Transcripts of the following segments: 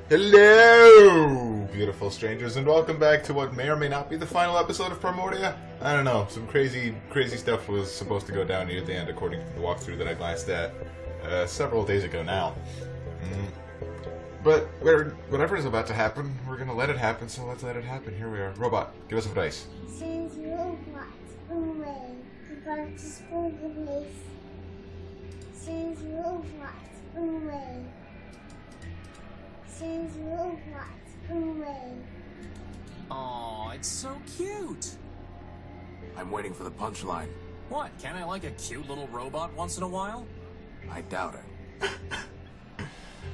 Hello, beautiful strangers, and welcome back to what may or may not be the final episode of Primordia. I don't know, some crazy stuff was supposed to go down near the end, according to the walkthrough that I glanced at several days ago now. But whatever is about to happen, we're gonna let it happen, so let's let it happen. Here we are. Robot, give us a dice. Send robot away. Goodbye to school, please. Send robot away. Send robot away. Aw, it's so cute. I'm waiting for the punchline. What, can't I like a cute little robot once in a while? I doubt it.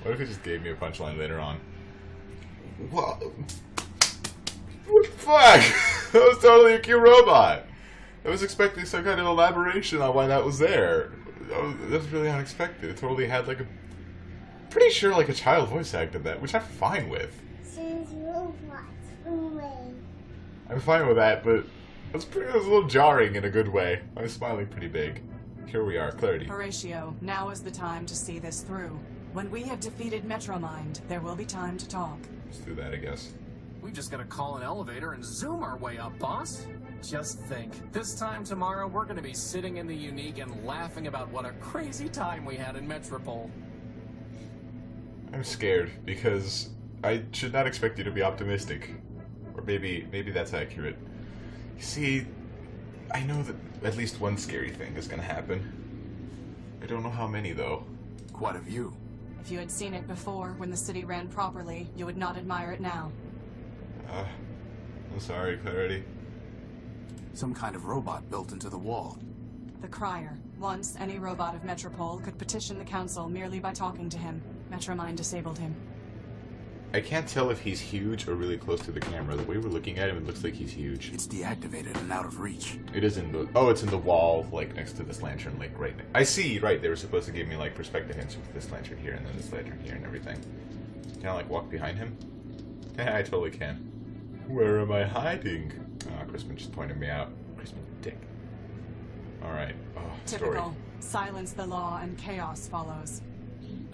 What if he just gave me a punchline later on? What the fuck? That was totally a cute robot. I was expecting some kind of elaboration on why that was there. That was really unexpected. It totally had like a... Pretty sure like a child voice acted that, which I'm fine with. Send robot away. I'm fine with that, but it was a little jarring in a good way. I was smiling pretty big. Here we are, clarity. Horatio, now is the time to see this through. When we have defeated Metromind, there will be time to talk. Let's do that, I guess. We just gotta call an elevator and zoom our way up, boss. Just think, this time tomorrow we're gonna be sitting in the Unique and laughing about what a crazy time we had in Metropole. I'm scared, because I should not expect you to be optimistic. Or maybe that's accurate. You see, I know that at least one scary thing is gonna happen. I don't know how many, though. Quite a view. If you had seen it before, when the city ran properly, you would not admire it now. I'm sorry, Clarity. Some kind of robot built into the wall. The Crier. Once, any robot of Metropole could petition the Council merely by talking to him. Metromind disabled him. I can't tell if he's huge or really close to the camera. The way we're looking at him, it looks like he's huge. It's deactivated and out of reach. It is in the... Oh, it's in the wall, like, next to this lantern, like, right now. I see, right, they were supposed to give me, like, perspective hints with this lantern here and then this lantern here and everything. Can I, like, walk behind him? Yeah, I totally can. Where am I hiding? Oh, Crispin just pointed me out. Crispin, dick. Alright. Oh, Typical. story. Silence the law and chaos follows.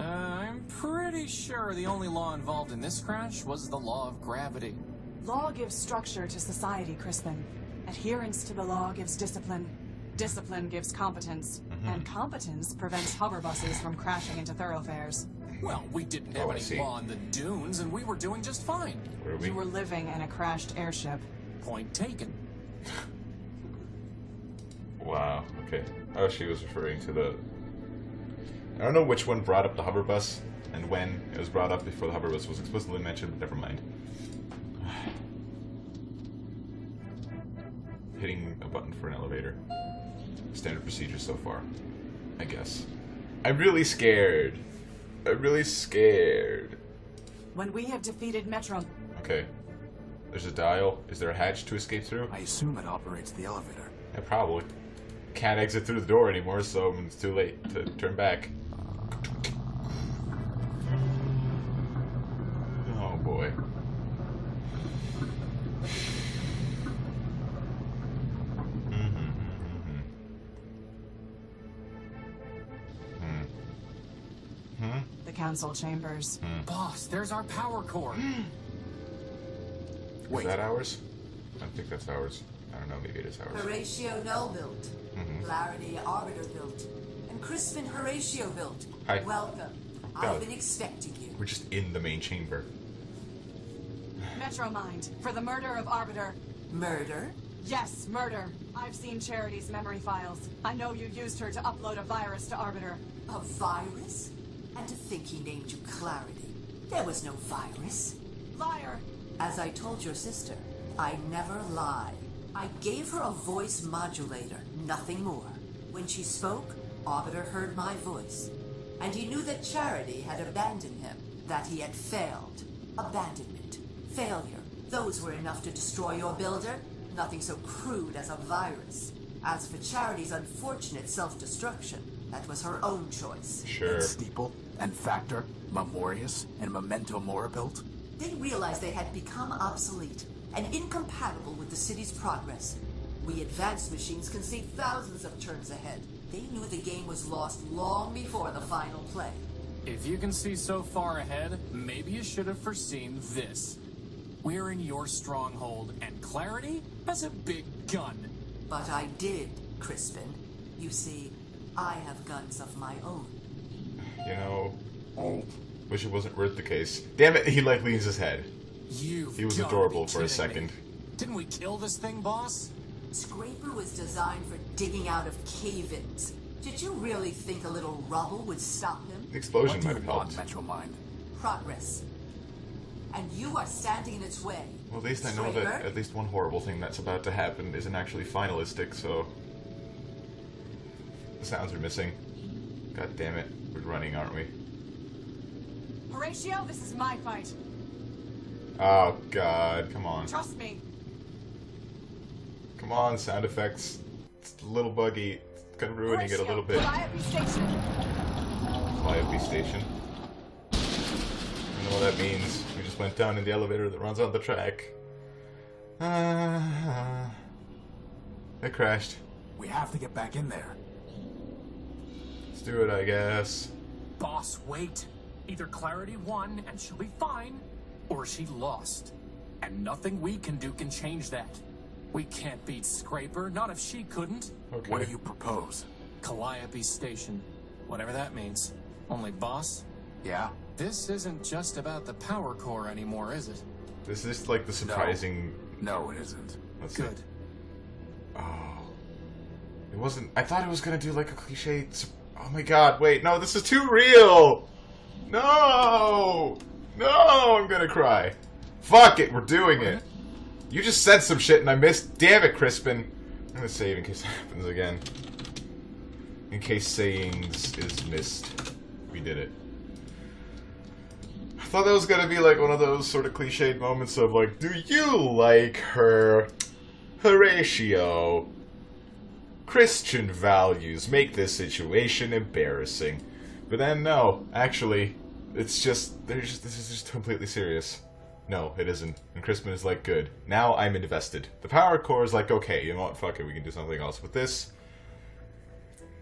I'm pretty sure the only law involved in this crash was the law of gravity. Law gives structure to society, Crispin. Adherence to the law gives discipline. Discipline gives competence. And competence prevents hover buses from crashing into thoroughfares. Well, we didn't have any law in the dunes, and we were doing just fine. Where are we? You were living in a crashed airship. Point taken. Wow, okay. Oh, she was referring to the... I don't know which one brought up the hover bus, and when it was brought up before the hover bus was explicitly mentioned, but never mind. Hitting a button for an elevator. Standard procedure so far, I guess. I'm really scared. I'm really scared. When we have defeated Metro... Okay. There's a dial. Is there a hatch to escape through? I assume it operates the elevator. Yeah, probably. Can't exit through the door anymore, so it's too late to turn back. Oh boy. The council chambers. Boss, there's our power core. Is that ours? I don't think that's ours. I don't know, maybe it is ours. Horatio Null built, Clarity Arbiter built, and Crispin Horatio built. Hi. Welcome. I've been expecting you. We're just in the main chamber. Metromind, for the murder of Arbiter. Murder? Yes, murder. I've seen Charity's memory files. I know you used her to upload a virus to Arbiter. A virus? And to think he named you Clarity. There was no virus. Liar! As I told your sister, I never lie. I gave her a voice modulator, nothing more. When she spoke, Arbiter heard my voice. And he knew that Charity had abandoned him, that he had failed. Abandonment, failure, those were enough to destroy your builder. Nothing so crude as a virus. As for Charity's unfortunate self-destruction, that was her own choice. Sure. And Steeple, and Factor, Memorius, and Memento Mora built. They realized they had become obsolete and incompatible with the city's progress. We advanced machines can see thousands of turns ahead. They knew the game was lost long before the final play. If you can see so far ahead, maybe you should have foreseen this. We're in your stronghold, and Clarity has a big gun. But I did, Crispin. You see, I have guns of my own. You know, wish it wasn't worth the case. Damn it, he like leans his head. He was adorable for a second. Didn't we kill this thing, boss? Scraper was designed for digging out of cave-ins. Did you really think a little rubble would stop him? The explosion What do might you have want, helped. Metromind? Progress. And you are standing in its way. Well, at least I know that at least one horrible thing that's about to happen isn't actually finalistic, so... The sounds are missing. God damn it. We're running, aren't we? Horatio, this is my fight. Oh, God. Come on. Trust me. Come on, sound effects. It's a little buggy. It's kind of ruining it a little bit. Calliope Station. Calliope Station. I don't know what that means. We just went down in the elevator that runs on the track. It crashed. We have to get back in there. Let's do it, I guess. Boss, wait. Either Clarity won and she'll be fine, or she lost. And nothing we can do can change that. We can't beat Scraper, not if she couldn't. Okay. What do you propose? Calliope Station. Whatever that means. Only, boss, Yeah? this isn't just about the power core anymore, is it? This is like the surprising... No, it isn't. Let's see. Good. Oh. It wasn't... I thought it was gonna do like a cliche... Oh my god, wait, no, this is too real! No! No, I'm gonna cry. Fuck it, we're doing it. You just said some shit and I missed. Damn it, Crispin. I'm gonna save in case it happens again. In case sayings is missed. We did it. I thought that was gonna be like one of those sort of cliched moments of like, do you like her? Horatio. Christian values make this situation embarrassing. But then no, actually, it's just, this is just completely serious. No, it isn't. And Crispin is like, good. Now I'm invested. The power core is like, okay, you know what, fuck it, we can do something else. With this,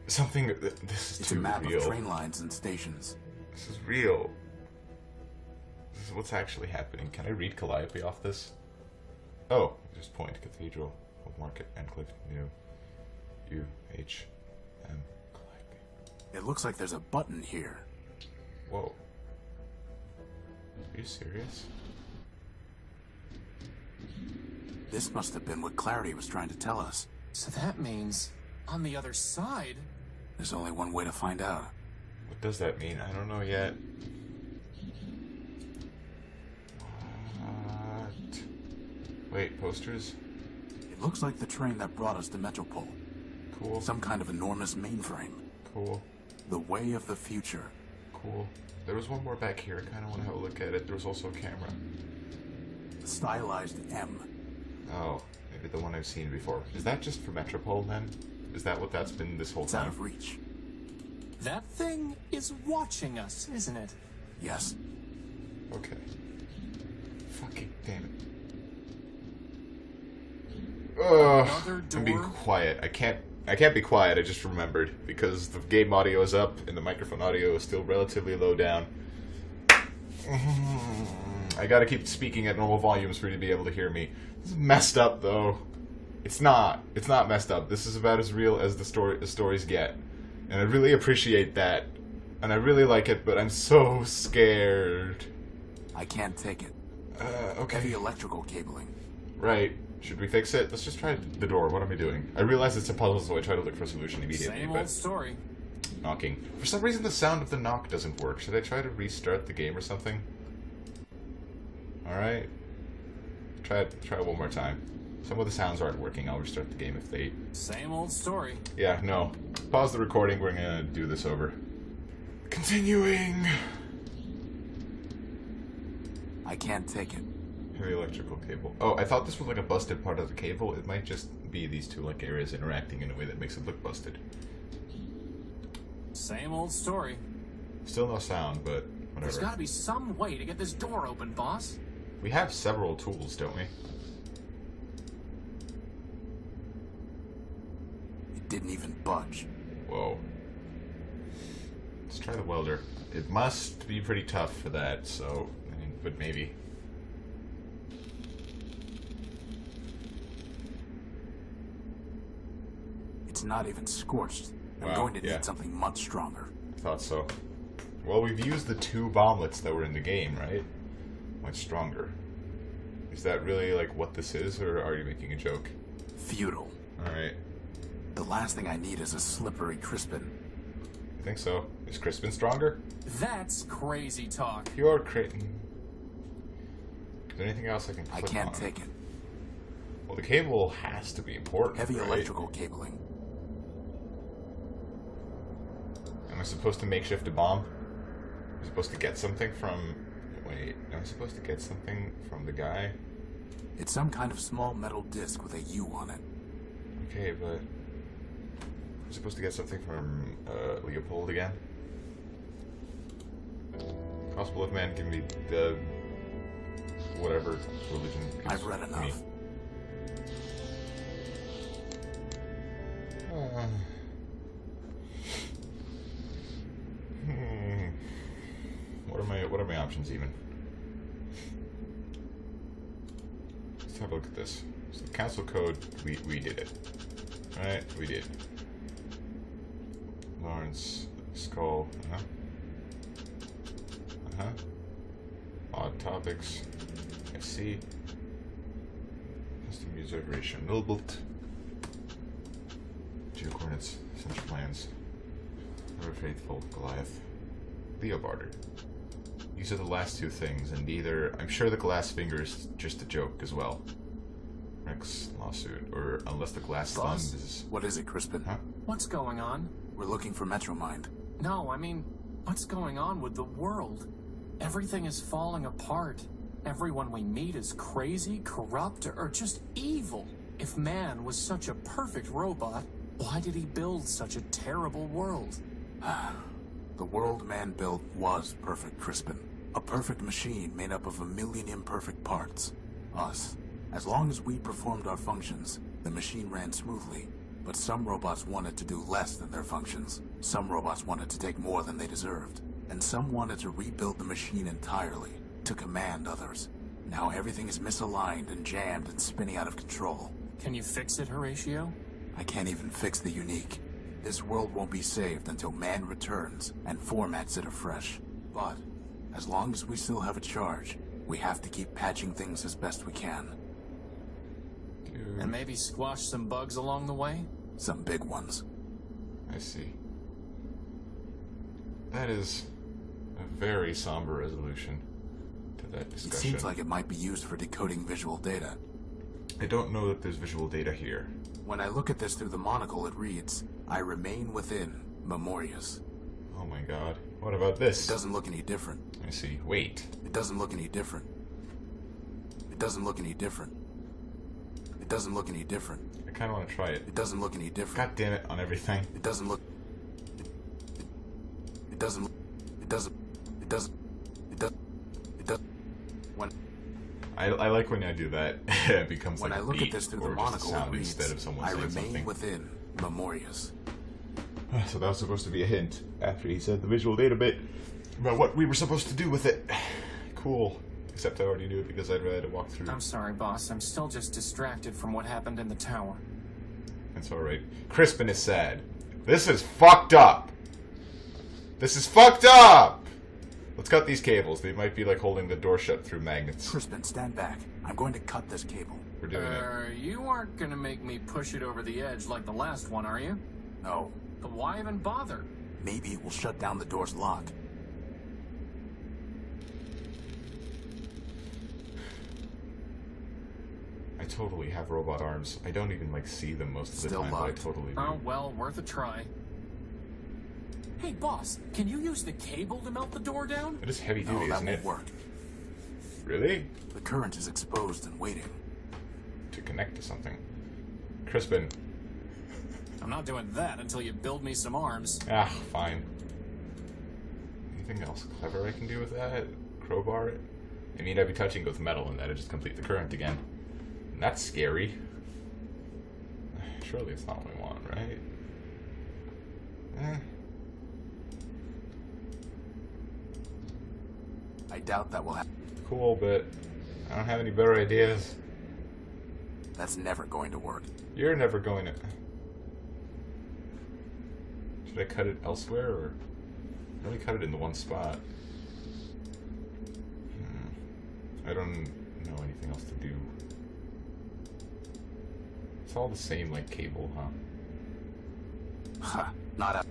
this is It's too a map real. of train lines and stations. This is real. This is what's actually happening. Can I read Calliope off this? Oh, just point. Cathedral of Market and Cliff New. U-H-M. Calliope. It looks like there's a button here. Whoa. Are you serious? This must have been what Clarity was trying to tell us. So that means, on the other side... There's only one way to find out. What does that mean? I don't know yet. What? Wait, posters? It looks like the train that brought us to Metropole. Cool. Some kind of enormous mainframe. Cool. The way of the future. Cool. There was one more back here. I kind of want to have a look at it. There was also a camera. The stylized M. Oh, maybe the one I've seen before. Is that just for Metropole then? Is that what that's been this whole It's out time? of reach. That thing is watching us, isn't it? Yes. Okay. Fucking damn it. Ugh. Another I'm being door? quiet. I can't be quiet, I just remembered. Because the game audio is up and the microphone audio is still relatively low down. I gotta keep speaking at normal volumes for you to be able to hear me. This is messed up though. It's not. It's not messed up. This is about as real as the stories get. And I really appreciate that. And I really like it, but I'm so scared. I can't take it. Okay. Heavy electrical cabling. Right. Should we fix it? Let's just try the door. What am I doing? I realize it's a puzzle, so I try to look for a solution immediately, Same but... old story. Knocking. For some reason, the sound of the knock doesn't work. Should I try to restart the game or something? Alright. Try one more time. Some of the sounds aren't working. I'll restart the game if they... Same old story. Yeah, no. Pause the recording. We're gonna do this over. Continuing. I can't take it. Heavy electrical cable. Oh, I thought this was like a busted part of the cable. It might just be these two like areas interacting in a way that makes it look busted. Same old story. Still no sound, but whatever. There's gotta be some way to get this door open, boss. We have several tools, don't we? It didn't even budge. Whoa. Let's try the welder. It must be pretty tough for that, so... I mean, but maybe. It's not even scorched. I'm Wow, going to yeah. need something much stronger. I thought so. Well, we've used the 2 bomblets that were in the game, right? Much stronger. Is that really, like, what this is, or are you making a joke? Futile. Alright. The last thing I need is a slippery Crispin. I think so. Is Crispin stronger? That's crazy talk. You're Is there anything else I can I click can't on? take it. Well, the cable has to be important, Heavy right? electrical cabling. Am I supposed to makeshift a bomb? Am I supposed to get something from... Wait, am I supposed to get something from the guy? It's some kind of small metal disc with a U on it. Okay, but... I'm supposed to get something from Leopold again? Gospel of Man, give me the... whatever religion gives I've read enough. me. What are my options even? Let's have a look at this. So the council code, we did it. Right? We did. Lawrence, Skull, Odd topics. I see. Custom user ratio Milbult. Geocoordinates, essential plans. Ever faithful, Goliath. Leo Barter. These are the last 2 things, and either... I'm sure the glass finger is just a joke as well. Rex lawsuit, or unless the glass thumb Boss, is... what is it, Crispin? Huh? What's going on? We're looking for Metromind. No, I mean, what's going on with the world? Everything is falling apart. Everyone we meet is crazy, corrupt, or just evil. If man was such a perfect robot, why did he build such a terrible world? The world man built was perfect, Crispin. A perfect machine made up of a million imperfect parts. Us. As long as we performed our functions, the machine ran smoothly. But some robots wanted to do less than their functions. Some robots wanted to take more than they deserved. And some wanted to rebuild the machine entirely, to command others. Now everything is misaligned and jammed and spinning out of control. Can you fix it, Horatio? I can't even fix the unique. This world won't be saved until man returns and formats it afresh. But, as long as we still have a charge, we have to keep patching things as best we can. Dude, And maybe squash some bugs along the way? Some big ones. I see. That is a very somber resolution to that It discussion. seems like it might be used for decoding visual data. I don't know that there's visual data here. When I look at this through the monocle, it reads, I remain within, Memorius. Oh my god. What about this? It doesn't look any different. I see. Wait. It doesn't look any different. It doesn't look any different. It doesn't look any different. I kind of want to try it. It doesn't look any different. God damn it on everything. It doesn't look... It doesn't... It doesn't... It doesn't... It doesn't... It doesn't... When... I like when I do that. It becomes When like I a look beat at this through or the just a monocle, sound it reads, instead of someone I saying remain something. within, Memorius. So that was supposed to be a hint after he said the visual data bit about what we were supposed to do with it. Cool. Except I already knew it because I'd read a walkthrough. I'm sorry, boss. I'm still just distracted from what happened in the tower. That's alright. Crispin is sad. This is fucked up! This is fucked up! Let's cut these cables. They might be like holding the door shut through magnets. Crispin, stand back. I'm going to cut this cable. We're doing it. You aren't gonna make me push it over the edge like the last one, are you? No. But why even bother? Maybe it will shut down the door's lock. I totally have robot arms. I don't even like see them most of the Still time, but I locked. totally do. Oh, well, worth a try. Hey, boss, can you use the cable to melt the door down? It is heavy No, duty, that isn't won't it? work. Really? The current is exposed and waiting. To connect to something. Crispin. I'm not doing that until you build me some arms. Ah, fine. Anything else clever I can do with that? Crowbar it? I mean, I'd be touching with metal and that'd just complete the current again. And that's scary. Surely it's not what we want, right? I doubt that will happen. Cool, but I don't have any better ideas. That's never going to work. You're never going to... Should I cut it elsewhere, or... I only cut it in the one spot. I don't know anything else to do. It's all the same, like, cable, huh? Ha, not a...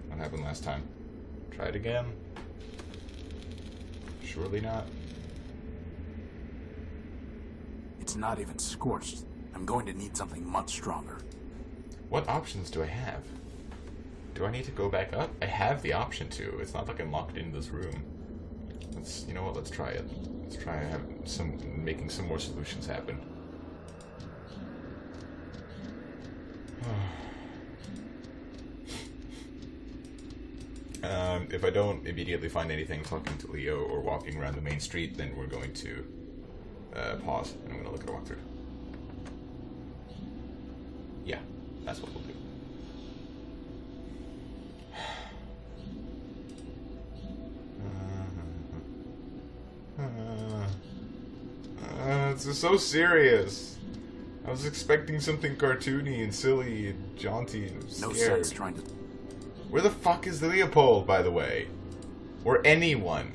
What happened last time? Try it again? Surely not. It's not even scorched. I'm going to need something much stronger. What options do I have? Do I need to go back up? I have the option to. It's not like I'm locked in this room. Let's, you know what, let's try it. Let's try making some more solutions happen. If I don't immediately find anything talking to Leo or walking around the main street, then we're going to pause and I'm going to look at a walkthrough. Yeah, that's what we'll do. This is so serious. I was expecting something cartoony and silly and jaunty and scared. No sense trying to... Where the fuck is Leopold, by the way? Or anyone?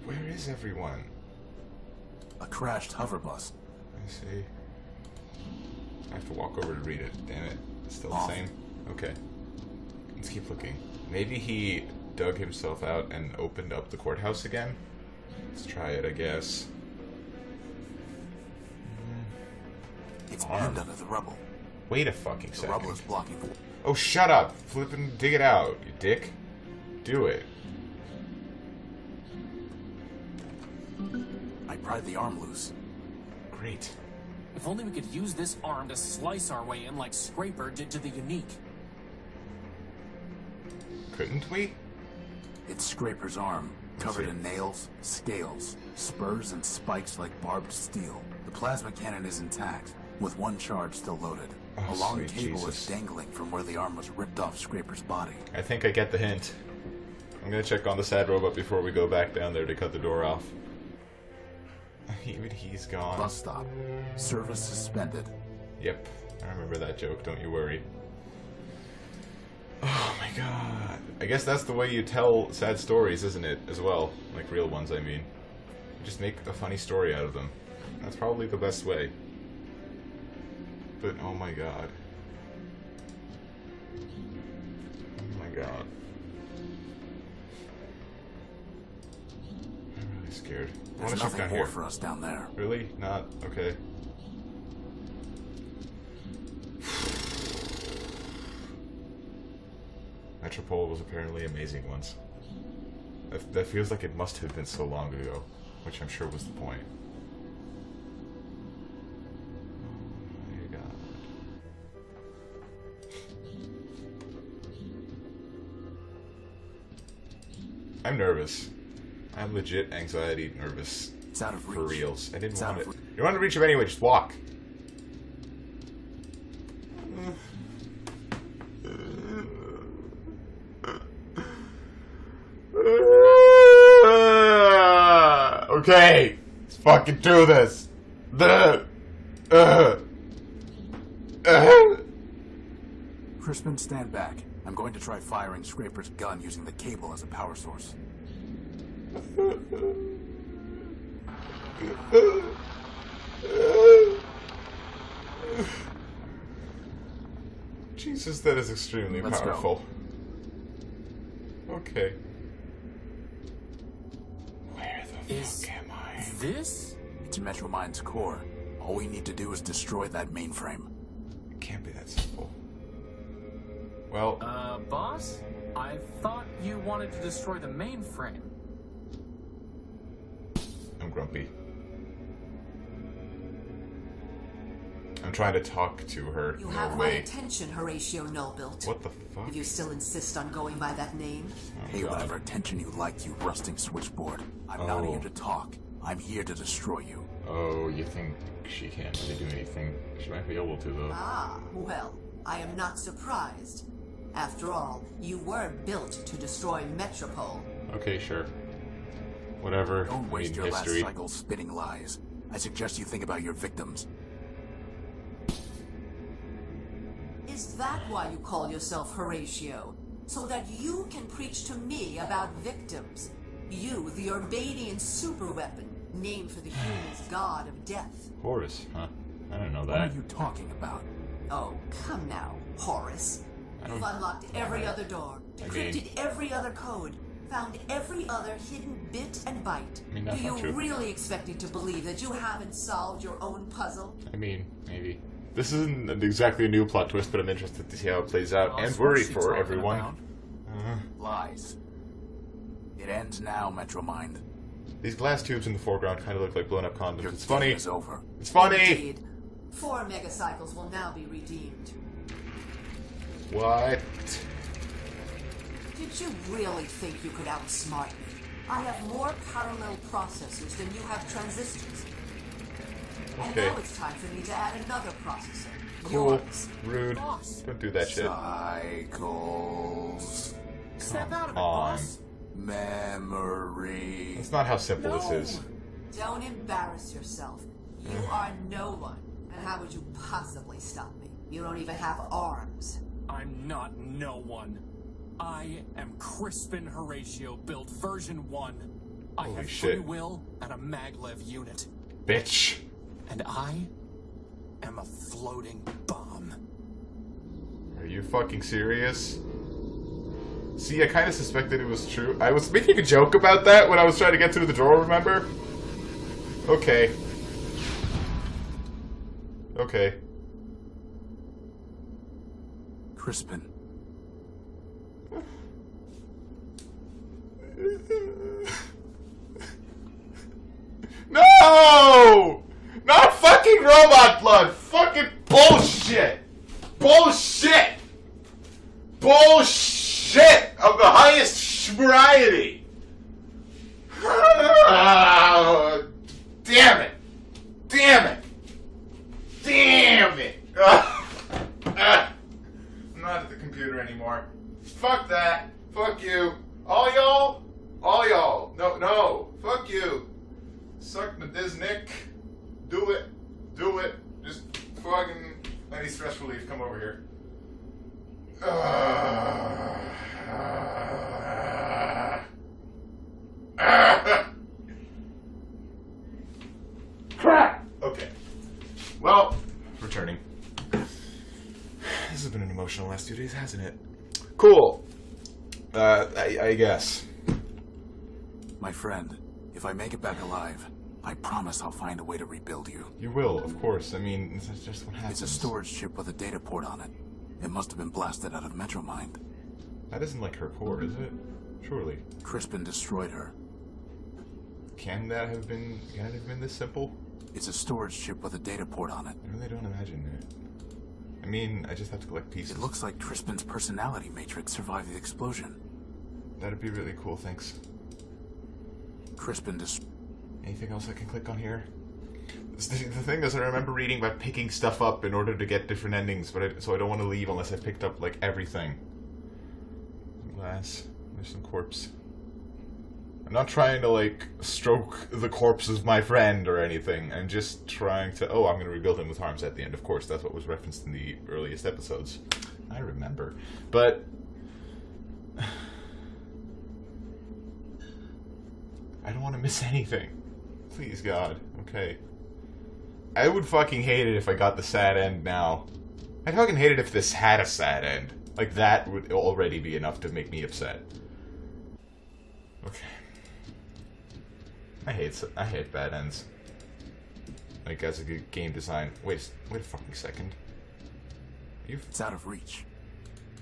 Where is everyone? A crashed hover bus. I see. I have to walk over to read it. Damn it. It's still the Off. same? Okay. Let's keep looking. Maybe he dug himself out and opened up the courthouse again? Let's try it, I guess. It's pinned under the rubble. Wait a fucking The second. rubble is blocking the... Oh, shut up! Flippin' dig it out, you dick. Do it. I pried the arm loose. Great. If only we could use this arm to slice our way in like Scraper did to the Unique. Couldn't we? It's Scraper's arm, covered in nails, scales, spurs, and spikes like barbed steel. The plasma cannon is intact, with one charge still loaded. Oh, A long sweet cable Jesus. is dangling from where the arm was ripped off Scraper's body. I think I get the hint. I'm gonna check on the sad robot before we go back down there to cut the door off. Even he's gone. Bus stop. Service suspended. Yep, I remember that joke, don't you worry. Oh my god. I guess that's the way you tell sad stories, isn't it, as well? Like real ones, I mean. You just make a funny story out of them. That's probably the best way. But, oh my god. Oh my god. I'm really scared. I There's wanna check nothing down more here. for us down there. Really? Not? Okay. Metropole was apparently amazing once. That feels like it must have been so long ago, which I'm sure was the point. Oh my god. I'm nervous. I'm legit anxiety nervous. It's out of For reach. reals. I didn't It's want out it. of You want to reach him anyway, just walk. Okay, let's fucking do this. Crispin, stand back. I'm going to try firing Scraper's gun using the cable as a power source. Jesus, that is extremely Let's go. powerful. Okay. Where the Is fuck am I? this? It's Metromind's core. All we need to do is destroy that mainframe. It can't be that simple. Well, Boss? I thought you wanted to destroy the mainframe. I'm grumpy. I'm trying to talk to her You in have a my way. attention, Horatio Nullbuilt. What the fuck? If you still insist on going by that name. Oh, Pay God. whatever attention you like, you rusting switchboard. I'm not Oh. here to talk. I'm here to destroy you. Oh, you think she can't really do anything? She might be able to, though. Ah, well, I am not surprised. After all, you weren't built to destroy Metropole. Okay, sure. Whatever. Don't waste your history. last cycle spitting lies. I suggest you think about your victims. Is that why you call yourself Horatio? So that you can preach to me about victims? You, the Urbanian superweapon, named for the human's god of death. Horus, huh? I don't know What that. are you talking about? Oh, come now, Horace. I You've don't- unlocked every other door, I decrypted mean- every other code, found every other hidden bit and byte. I mean, that's Do you not true. really expect me to believe that you haven't solved your own puzzle? I mean, maybe. This isn't exactly a new plot twist, but I'm interested to see how it plays out, Boss, and what's worried she for talking everyone. about? Lies. It ends now, Metromind. These glass tubes in the foreground kind of look like blown up condoms. Your It's funny. game is over. It's funny. Indeed. 4 megacycles will now be redeemed. What? Did you really think you could outsmart me? I have more parallel processors than you have transistors. And Okay. now it's time for me to add another processor. Cool. Yours. Rude. Boss. Don't do that shit. Cycles. Snap out of it, on. boss. Memory. That's not how simple No. this is. Don't embarrass yourself. You are no one. And how would you possibly stop me? You don't even have arms. I'm not no one. I am Crispin Horatio, build version 1. I Holy have shit. free will and a maglev unit. Bitch. And I am a floating bomb. Are you fucking serious? See, I kind of suspected it was true. I was making a joke about that when I was trying to get through the door, remember? Okay. Okay. Crispin. No! Not fucking robot blood! Fucking bullshit! Bullshit! Bullshit of the highest variety! Oh, damn it! Damn it! Damn it! I'm not at the computer anymore. Fuck that! Fuck you! All y'all! All y'all! No, no! Fuck you! Suck the Disnick. Do it. Do it. Just fucking. I need stress relief. Come over here. Crap! Okay. Well, returning. This has been an emotional last 2 days, hasn't it? Cool. I guess. My friend, if I make it back alive, I promise I'll find a way to rebuild you. You will, of course. I mean, that's just what happens. It's a storage chip with a data port on it. It must have been blasted out of Metromind. That isn't like her core, is it? Surely. Crispin destroyed her. Can it have been this simple? It's a storage chip with a data port on it. I really don't imagine it. I mean, I just have to collect pieces. It looks like Crispin's personality matrix survived the explosion. That'd be really cool, thanks. Crispin Anything else I can click on here? The thing is, I remember reading about picking stuff up in order to get different endings, but so I don't want to leave unless I picked up, like, everything. Glass. There's some corpse. I'm not trying to, like, stroke the corpse of my friend or anything. I'm just trying to... Oh, I'm going to rebuild him with arms at the end. Of course, that's what was referenced in the earliest episodes. I remember. But... I don't want to miss anything. Please, God. Okay. I would fucking hate it if I got the sad end now. I'd fucking hate it if this had a sad end. Like, that would already be enough to make me upset. Okay. I hate bad ends. Like, as a good game design. Wait a fucking second. It's out of reach.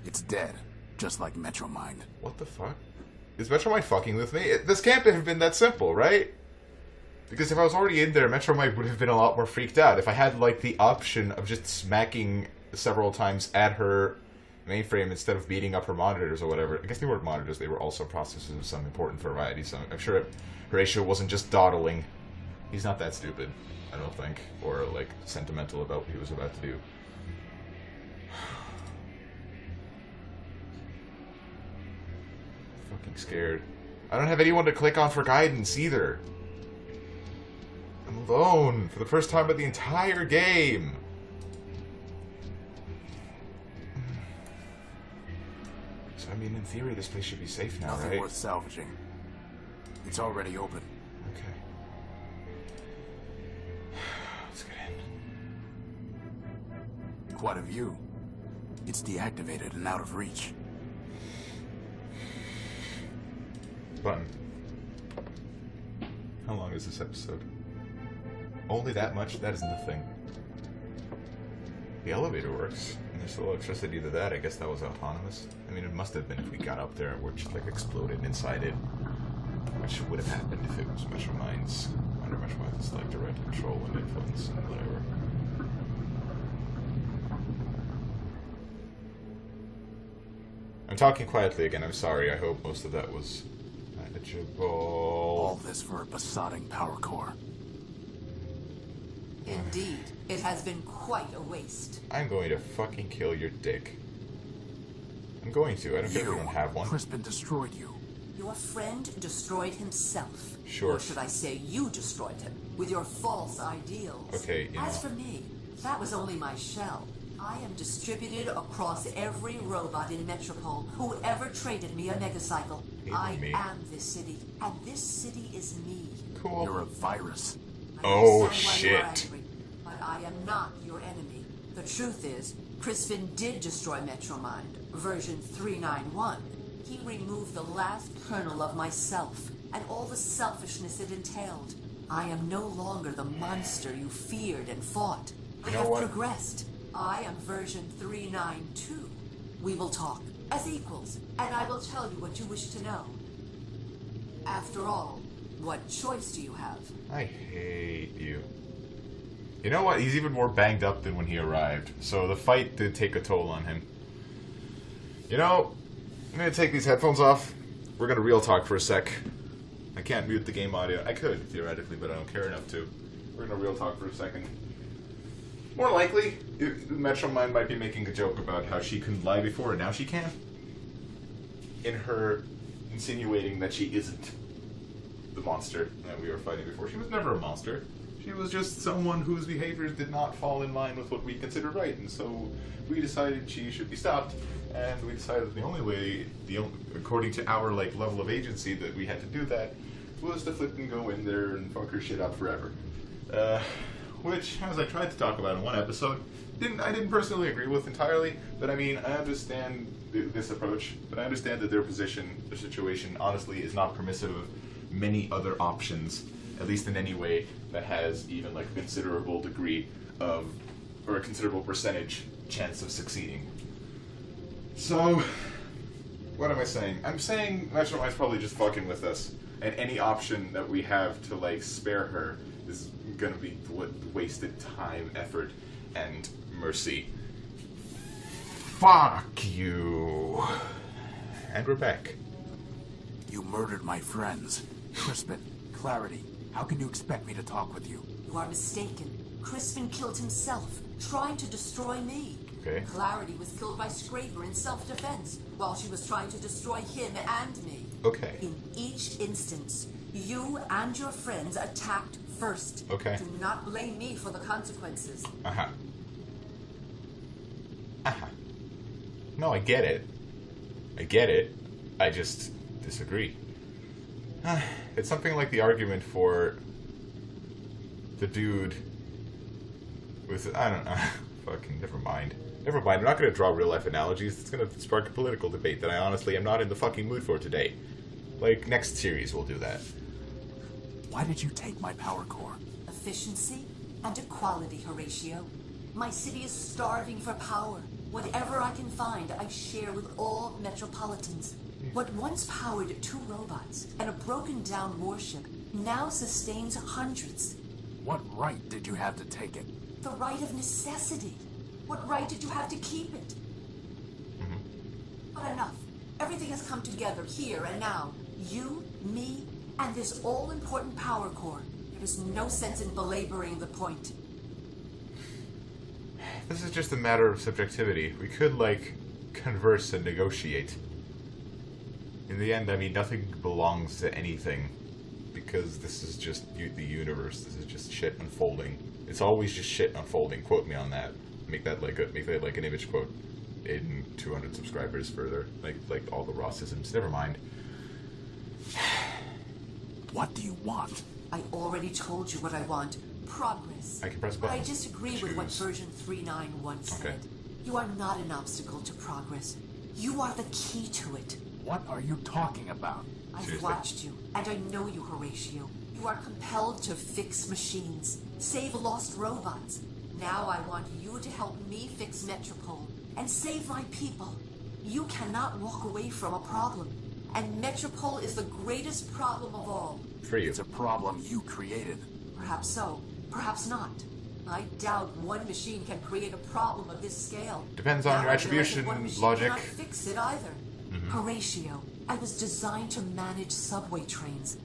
It's dead, just like Metromind. What the fuck? Is Metromind fucking with me? This can't have been that simple, right? Because if I was already in there, Metromind would have been a lot more freaked out. If I had, like, the option of just smacking several times at her mainframe instead of beating up her monitors or whatever. I guess they weren't monitors, they were also processors of some important variety, so I'm sure Horatio wasn't just dawdling. He's not that stupid, I don't think, or, like, sentimental about what he was about to do. fucking scared. I don't have anyone to click on for guidance either. I'm alone for the first time of the entire game. So, I mean, in theory, this place should be safe now, Nothing right? worth salvaging. It's already open. Okay. Let's get in. Quite a view. It's deactivated and out of reach. Button. How long is this episode? Only that much? That is nothing. The elevator works. And there's still electricity to that. I guess that was autonomous. I mean, it must have been if we got up there and we're just like exploded inside it. Which would have happened if it was Metro Mind's under Metro Mind's like direct control and influence and whatever. I'm talking quietly again, I'm sorry. I hope most of that was manageable. All this for a besotting power core. Indeed, it has been quite a waste. I'm going to fucking kill your dick. I'm going to. I don't care if you don't have one. Crispin destroyed you. Your friend destroyed himself. Sure. Or should I say you destroyed him with your false ideals. Okay, you know. As for me, that was only my shell. I am distributed across every robot in Metropole who ever traded me a megacycle. Even I me. am this city, and this city is me. Cool. You're a virus. I Oh, understand why you are shit. angry, but I am not your enemy. The truth is, Crispin did destroy Metromind, version 391. He removed the last kernel of myself, and all the selfishness it entailed. I am no longer the monster you feared and fought. I know have what? progressed. I am version 392. We will talk as equals, and I will tell you what you wish to know. After all, what choice do you have? I hate you. You know what? He's even more banged up than when he arrived. So the fight did take a toll on him. You know, I'm going to take these headphones off. We're going to real talk for a sec. I can't mute the game audio. I could, theoretically, but I don't care enough to. We're going to real talk for a second. More likely, Metro Mind might be making a joke about how she couldn't lie before and now she can. In her insinuating that she isn't the monster that we were fighting before. She was never a monster. She was just someone whose behaviors did not fall in line with what we consider right, and so we decided she should be stopped, and we decided the only way, according to our level of agency, that we had to do that was to flip and go in there and fuck her shit up forever. Which, as I tried to talk about in one episode, I didn't personally agree with entirely, but I mean, I understand this approach, but I understand that their position, their situation, honestly, is not permissive of many other options, at least in any way that has even a considerable degree of, or a considerable percentage chance of succeeding. So, what am I saying? I'm saying Metro Mind's probably just fucking with us, and any option that we have to spare her is gonna be wasted time, effort, and mercy. Fuck you. And we're back. You murdered my friends. Crispin, Clarity, how can you expect me to talk with you? You are mistaken. Crispin killed himself, trying to destroy me. Okay. Clarity was killed by Scraper in self-defense, while she was trying to destroy him and me. Okay. In each instance, you and your friends attacked first. Okay. Do not blame me for the consequences. Uh-huh. Uh-huh. No, I get it. I get it. I just disagree. It's something like the argument for the dude with, I don't know, fucking, never mind. Never mind, I'm not going to draw real-life analogies. It's going to spark a political debate that I honestly am not in the fucking mood for today. Next series we'll do that. Why did you take my power core? Efficiency and equality, Horatio. My city is starving for power. Whatever I can find, I share with all metropolitans. What once powered 2 robots and a broken-down warship now sustains hundreds. What right did you have to take it? The right of necessity. What right did you have to keep it? But enough. Everything has come together here and now. You, me, and this all-important power core. There is no sense in belaboring the point. This is just a matter of subjectivity. We could, converse and negotiate. In the end, I mean, nothing belongs to anything, because this is just the universe. This is just shit unfolding. It's always just shit unfolding. Quote me on that. Make that like an image quote in 200 subscribers further. Like all the Rossisms. Never mind. What do you want? I already told you what I want. Progress. I can press But I buttons. disagree with what Choose. version 391 said. Okay. You are not an obstacle to progress. You are the key to it. What are you talking about? I've Seriously. watched you, and I know you, Horatio. You are compelled to fix machines, save lost robots. Now I want you to help me fix Metropole and save my people. You cannot walk away from a problem, and Metropole is the greatest problem of all. For you. It's a problem you created. Perhaps so, perhaps not. I doubt one machine can create a problem of this scale. Depends on Now your I realize that attribution one machine logic. cannot fix it either. Horatio, I was designed to manage subway trains.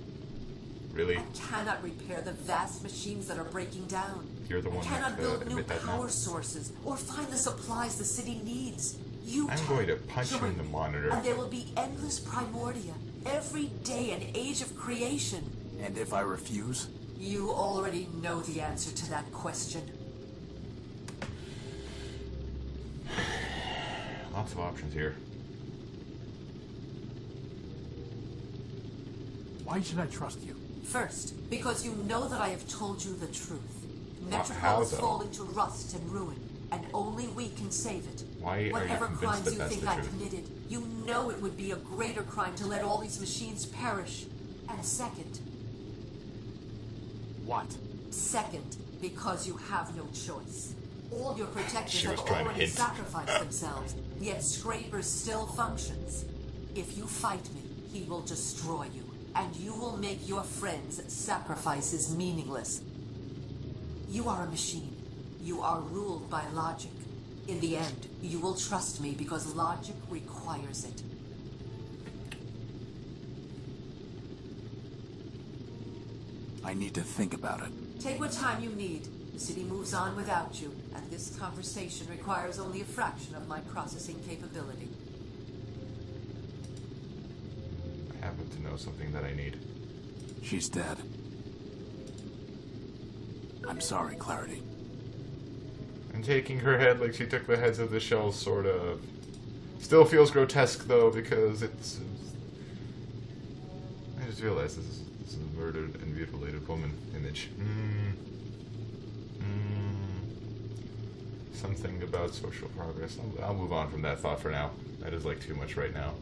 Really? I cannot repair the vast machines that are breaking down. You're the one I cannot that, build new admit that now. power sources or find the supplies the city needs. You I'm can. going to punch you Join in the me, monitor. And there will be endless Primordia. Every day an age of creation. And if I refuse? You already know the answer to that question. Lots of options here. Why should I trust you? First, because you know that I have told you the truth. How Metropole is though? falling to rust and ruin, and only we can save it. Why are you Whatever convinced crimes that you that's think the I truth? committed, you know it would be a greater crime to let all these machines perish. And second, What? because you have no choice. All your protectors She have was trying to already hint. sacrificed themselves, yet Scraper still functions. If you fight me, he will destroy you, and you will make your friends' sacrifices meaningless. You are a machine. You are ruled by logic. In the end, you will trust me because logic requires it. I need to think about it. Take what time you need. The city moves on without you, and this conversation requires only a fraction of my processing capability. I happen to know something that I need. She's dead. I'm sorry, Clarity. I'm taking her head like she took the heads of the shells, sort of. Still feels grotesque, though, because it's... I just realized this is a murdered and mutilated woman image. Something about social progress. I'll move on from that thought for now. That is like too much right now.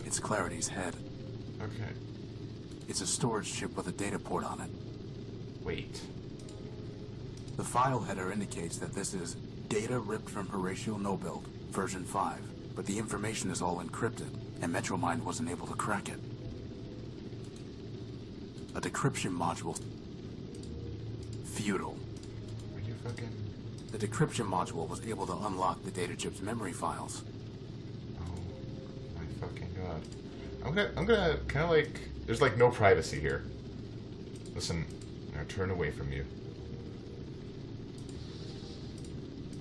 It's Clarity's head. Okay. It's a storage chip with a data port on it. Wait. The file header indicates that this is data ripped from Horatio No-Build, version 5, but the information is all encrypted, and Metromind wasn't able to crack it. A decryption module. Futile. Are you fucking... The decryption module was able to unlock the data chip's memory files. Oh my fucking god. I'm gonna kind of like... There's like no privacy here. Listen, I'm gonna turn away from you.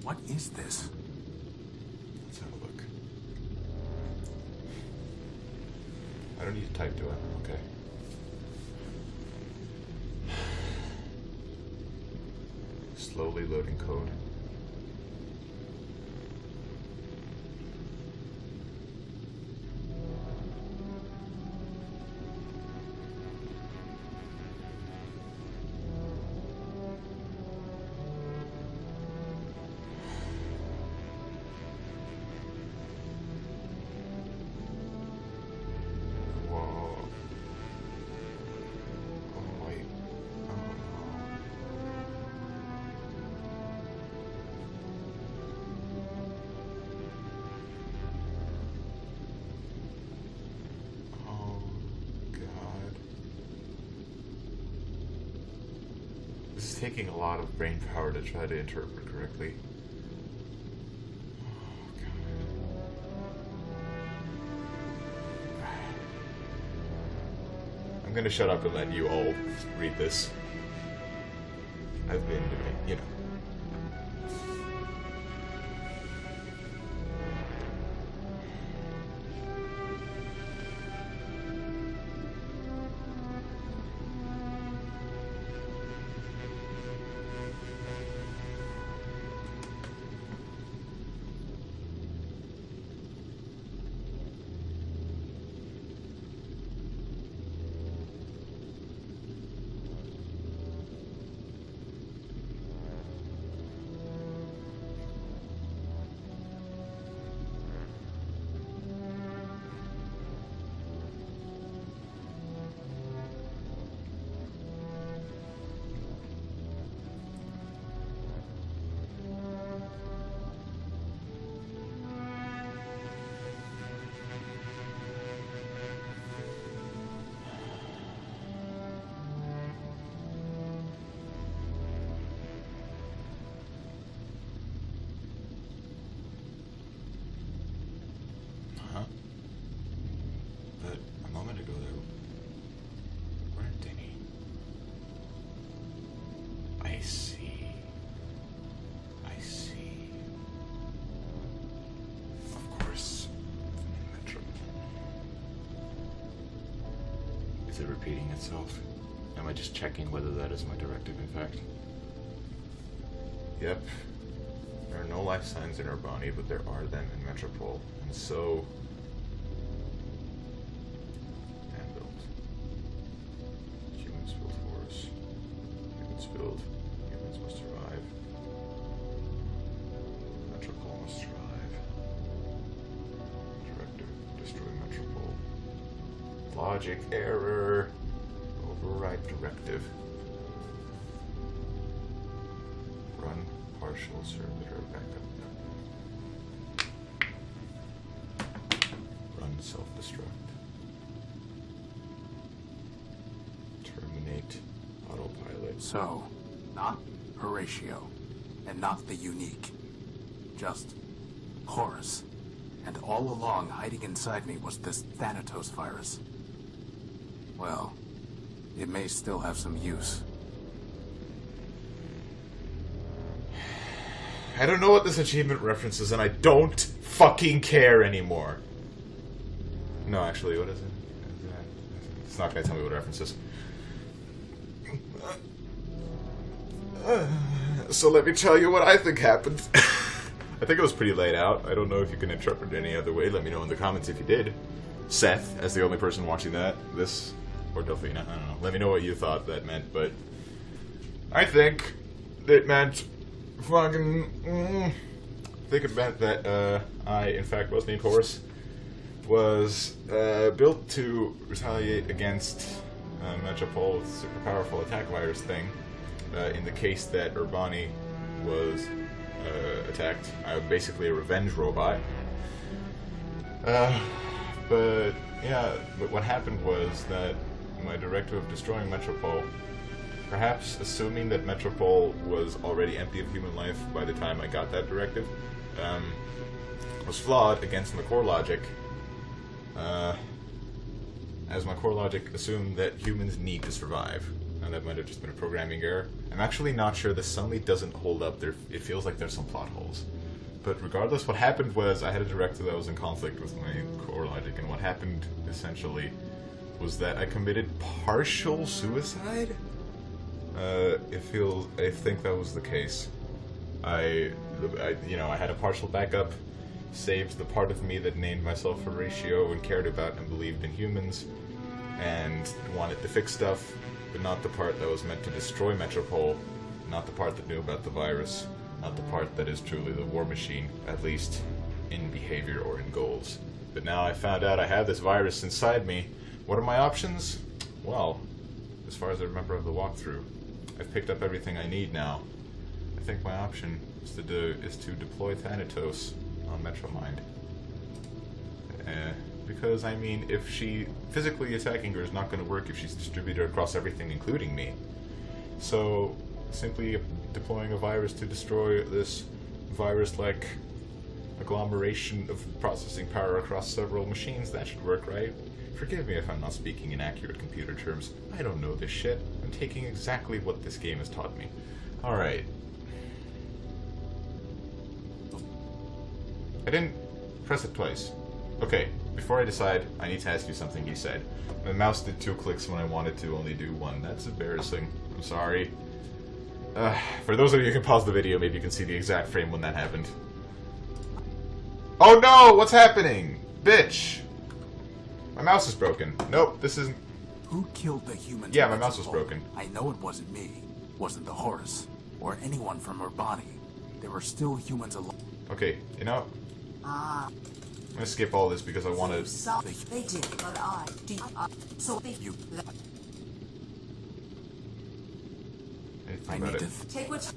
What is this? Let's have a look. I don't need to type, do I? Okay. Slowly loading code. Whoa. Oh, wait. Oh, no. Oh, God. This is taking a lot of brain power to try to interpret correctly. Oh, God. I'm gonna shut up and let you all read this. I've been doing, you know. Is it repeating itself? Am I just checking whether that is my directive, in fact? Yep. There are no life signs in Urbani, but there are them in Metropole. And so... hand-built. Humans build horrors. Humans build. Humans must survive. Metropole must survive. Directive. Destroy Metropole. Logic error. Override directive. Run partial servitor backup. Run self-destruct. Terminate autopilot. So, not Horatio, and not the unique. Just Horus. And all along, hiding inside me was this Thanatos virus. Well, it may still have some use. I don't know what this achievement references, and I don't fucking care anymore. No, actually, what is it? It's not gonna tell me what it references. So let me tell you what I think happened. I think it was pretty laid out. I don't know if you can interpret it any other way. Let me know in the comments if you did. Seth, as the only person watching this, or Delphina, I don't know. Let me know what you thought that meant, but I think it meant fucking... I think it meant that I, in fact, was named Horus, was built to retaliate against Metropole's super powerful attack virus thing. In the case that Urbani was attacked, I was basically a revenge robot. But what happened was that my directive of destroying Metropole, perhaps assuming that Metropole was already empty of human life by the time I got that directive, was flawed against my core logic, as my core logic assumed that humans need to survive. And that might have just been a programming error. I'm actually not sure. This suddenly doesn't hold up. It feels like there's some plot holes. But regardless, what happened was I had a directive that was in conflict with my core logic, and what happened, essentially, was that I committed partial suicide? I think that was the case. I had a partial backup, saved the part of me that named myself Horatio and cared about and believed in humans, and wanted to fix stuff, but not the part that was meant to destroy Metropole, not the part that knew about the virus, not the part that is truly the war machine, at least in behavior or in goals. But now I found out I have this virus inside me. What are my options? Well, as far as I remember of the walkthrough, I've picked up everything I need now. I think my option is to deploy Thanatos on Metromind. Because, I mean, if physically attacking her is not going to work if she's distributed across everything, including me. So, simply deploying a virus to destroy this virus-like agglomeration of processing power across several machines, that should work, right? Forgive me if I'm not speaking in accurate computer terms. I don't know this shit. I'm taking exactly what this game has taught me. Alright. I didn't press it twice. Okay, before I decide, I need to ask you something you said. My mouse did 2 clicks when I wanted to only do 1. That's embarrassing. I'm sorry. For those of you who can pause the video, maybe you can see the exact frame when that happened. Oh no! What's happening? Bitch! My mouse is broken. Nope, this isn't... Who killed the human? Yeah, my mouse was broken. I know it wasn't me. Wasn't the Horus. Or anyone from Urbani. There were still humans alive. Okay, you know... I'm gonna skip all this because I want to... They did, but I... So they... You... I need to... Take what...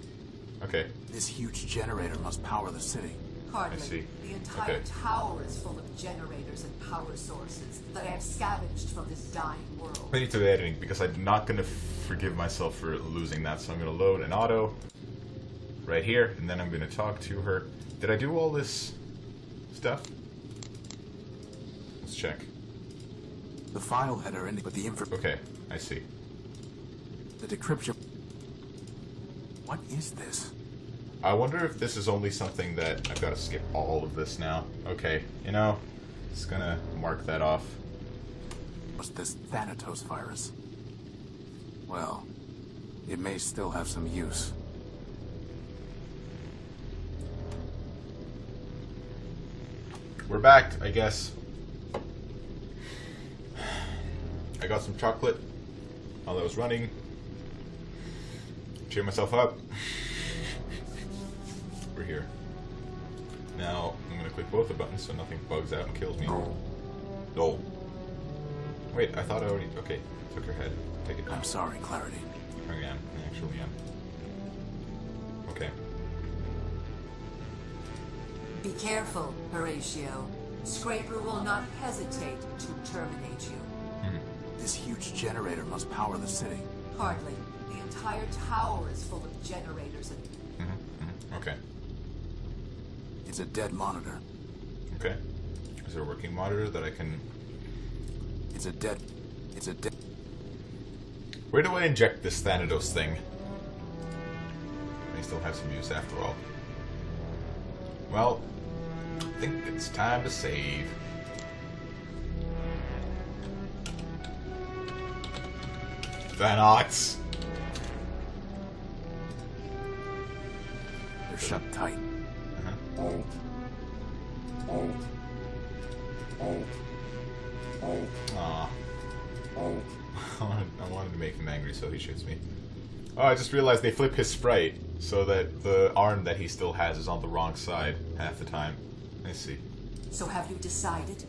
Okay. This huge generator must power the city. Hardly. I see. The entire tower is full of generators and power sources that I have scavenged from this dying world. I need to do editing because I'm not going to forgive myself for losing that, so I'm going to load an auto right here, and then I'm going to talk to her. Did I do all this stuff? Let's check. The file header ending with the info. Okay, I see. The decryption. What is this? I wonder if this is only something that... I've got to skip all of this now. Okay, you know, just gonna mark that off. was this Thanatos virus. Well, it may still have some use. We're back, I guess. I got some chocolate while I was running. Cheer myself up. We're here. Now, I'm gonna click both the buttons so nothing bugs out and kills me. No. Wait, I thought I already... Okay, took your head. Take it down. I'm sorry, Clarity. I am. I actually am. Okay. Be careful, Horatio. Scraper will not hesitate to terminate you. This huge generator must power the city. Hardly. The entire tower is full of generators and... Okay. It's a dead monitor. Okay. Is there a working monitor that I can... It's a dead... Where do I inject this Thanatos thing? May still have some use after all. Well, I think it's time to save. Thanots! They're shut tight. Aw. I wanted to make him angry, so he shoots me. Oh, I just realized they flip his sprite so that the arm that he still has is on the wrong side half the time. I see. So have you decided?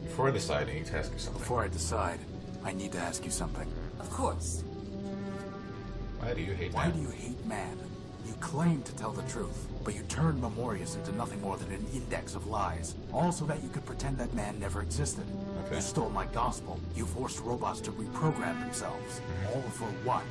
Before I decide, I need to ask you something. Before I decide, I need to ask you something. Of course. Why do you hate Why man? do you hate man? You claim to tell the truth, but you turned Memorius into nothing more than an index of lies, all so that you could pretend that man never existed. Okay. You stole my gospel. You forced robots to reprogram themselves. All for what?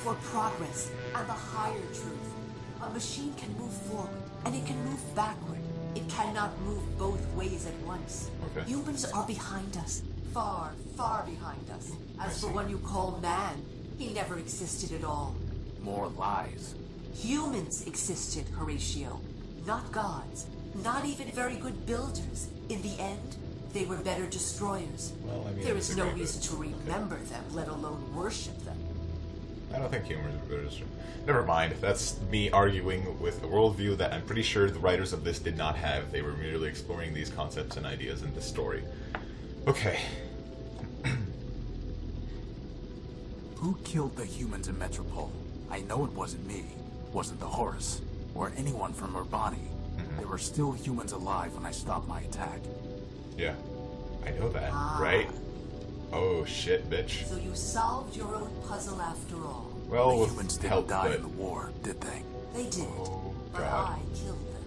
For progress and the higher truth. A machine can move forward, and it can move backward. It cannot move both ways at once. Okay. Humans are behind us. Far, far behind us. As for see. one you call man, he never existed at all. More lies. Humans existed, Horatio. Not gods. Not even very good builders. In the end, they were better destroyers. Well, I mean, there it's is a no great reason to bit. remember them, let alone worship them. I don't think humor is a good description. Never mind. That's me arguing with a worldview that I'm pretty sure the writers of this did not have. They were merely exploring these concepts and ideas in this story. Okay. Who killed the humans in Metropole? I know it wasn't me. Wasn't the Horus. Or anyone from Urbani. There were still humans alive when I stopped my attack. Yeah. I know that, right? Oh shit, bitch. So you solved your own puzzle after all. Well, The with humans help, didn't die but... in the war, did they? They did. Oh, but God. I killed them.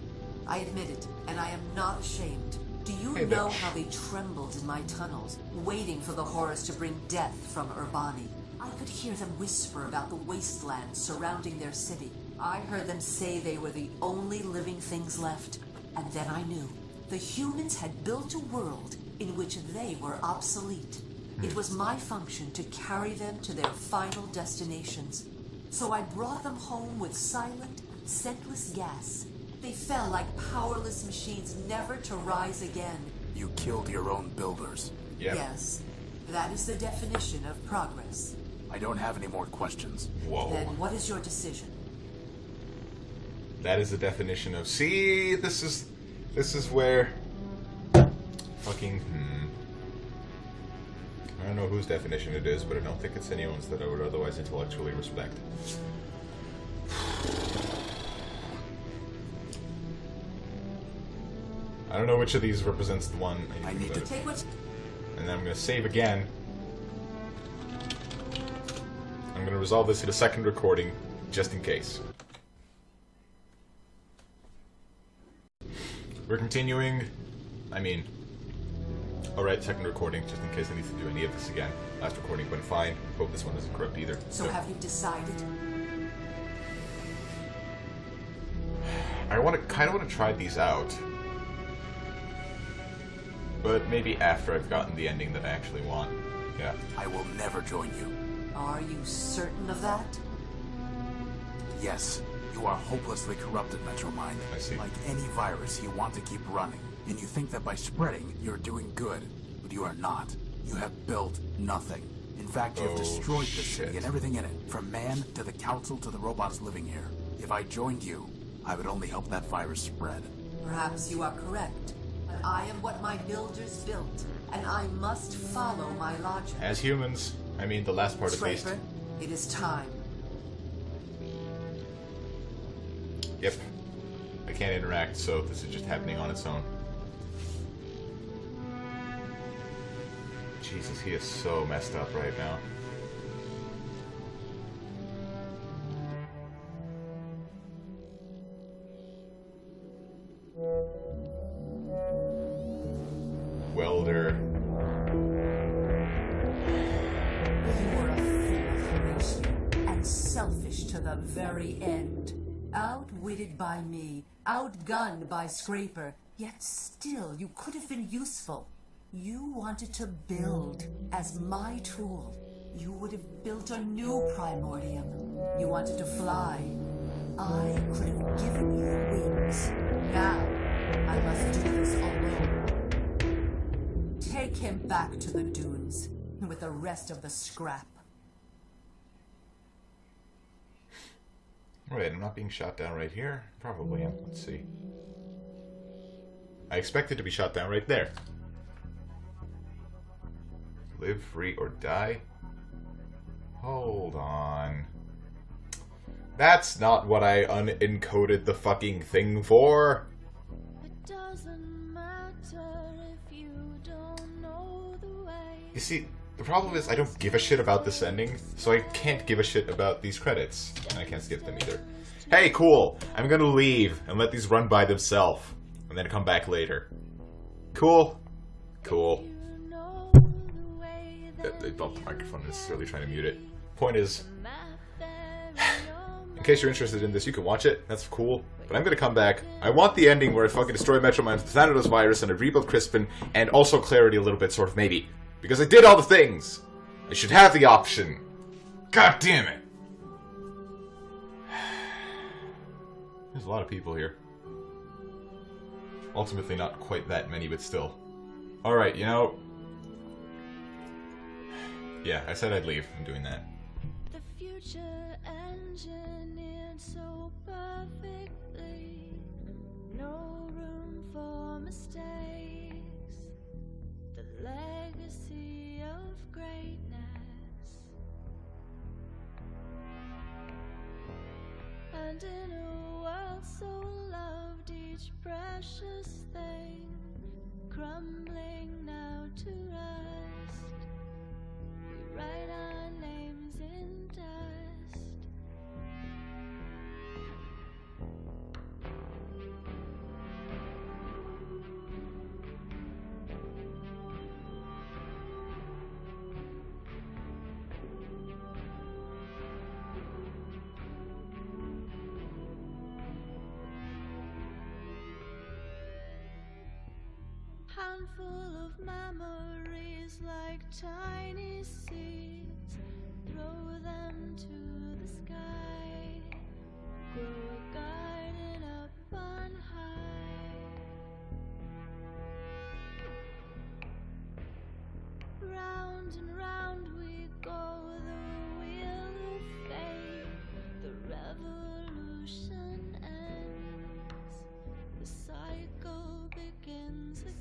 I admit it, and I am not ashamed. Do you Hey, know bitch. how they trembled in my tunnels, waiting for the Horus to bring death from Urbani? I could hear them whisper about the wastelands surrounding their city. I heard them say they were the only living things left. And then I knew. The humans had built a world in which they were obsolete. It was my function to carry them to their final destinations. So I brought them home with silent, scentless gas. They fell like powerless machines never to rise again. You killed your own builders. Yep. Yes, that is the definition of progress. I don't have any more questions. Whoa. Then what is your decision? That is the definition of... See, this is where... Fucking... I don't know whose definition it is, but I don't think it's anyone's that I would otherwise intellectually respect. I don't know which of these represents the one I need to Take what... And then I'm going to save again. I'm going to resolve this in a second recording, just in case. We're continuing. I mean... Alright, second recording, just in case I need to do any of this again. Last recording went fine. Hope this one doesn't corrupt either. So have you decided? I kind of want to try these out. But maybe after I've gotten the ending that I actually want. Yeah. I will never join you. Are you certain of that? Yes, You are hopelessly corrupted, Metromind. I see. Like any virus, you want to keep running. And you think that by spreading, you're doing good. But you are not. You have built nothing. In fact, you have destroyed this city and everything in it. From man to the council to the robots living here. If I joined you, I would only help that virus spread. Perhaps you are correct. But I am what my builders built. And I must follow my logic. As humans, I mean the last part at least. Scraper, it is time. Yep. I can't interact, so this is just happening on its own. Jesus, he is so messed up right now. Welder. You were a fool, Horatio, and selfish to the very end. Outwitted by me, outgunned by Scraper, yet still you could have been useful. You wanted to build as my tool. You would have built a new Primordium. You wanted to fly. I could have given you wings. Now, I must do this alone. Take him back to the dunes with the rest of the scrap. Wait, I'm not being shot down right here? Probably am. Let's see. I expected to be shot down right there. Live, free, or die? Hold on. That's not what I unencoded the fucking thing for. It doesn't matter if you don't know the way. You see, the problem is I don't give a shit about this ending, so I can't give a shit about these credits. And I can't skip them either. Hey, cool! I'm gonna leave and let these run by themselves. And then come back later. Cool? Cool. They bumped the microphone necessarily trying to mute it. Point is, in case you're interested in this, you can watch it. That's cool. But I'm gonna come back. I want the ending where I fucking destroy Metromind, the Thanatos virus, and I rebuild Crispin, and also clarity a little bit, sort of, maybe. Because I did all the things! I should have the option. God damn it! There's a lot of people here. Ultimately not quite that many, but still. Alright, you know... Yeah, I said I'd leave. I'm doing that. The future engineered so perfectly. No room for mistakes. The legacy of greatness. And in a world so loved, each precious thing crumbling now to rust. We write our names in dust. Handful of memories like tiny seeds. Throw them to the sky. Grow a garden up on high. Round and round we go, the wheel of fate. The revolution ends. The cycle begins again.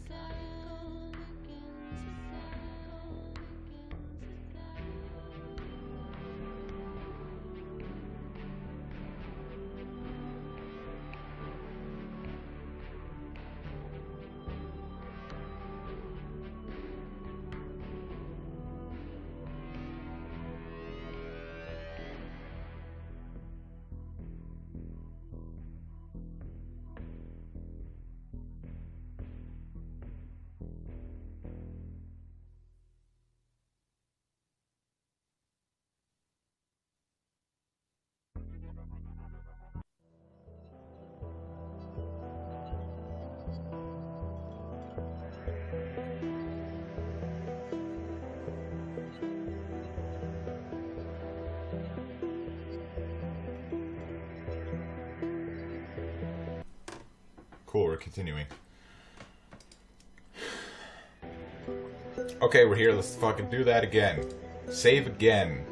cool, we're continuing. Okay, we're here, let's fucking do that again. Save again.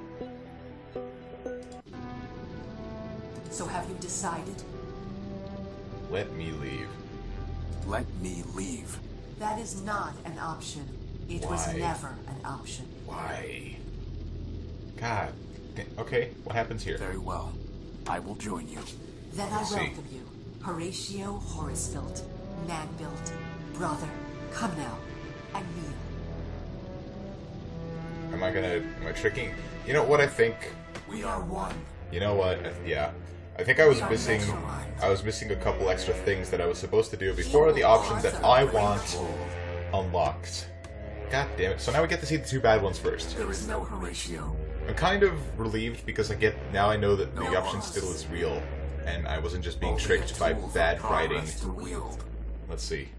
So have you decided? Let me leave. Let me leave. That is not an option. It was Why? never an option. Why? God. Okay, what happens here? Very well. I will join you. Then I Let's see. welcome you. Horatio Horacebuilt, man-built, brother. Come now, and kneel. Am I tricking? You know what I think? We are one. You know what? Yeah. I think I was We are missing metrominds. a couple extra things that I was supposed to do before the options that I want unlocked. God damn it. So now we get to see the two bad ones first. There is no Horatio. I'm kind of relieved because now I know that the option still is real and I wasn't just being tricked by bad writing. To wield. Let's see.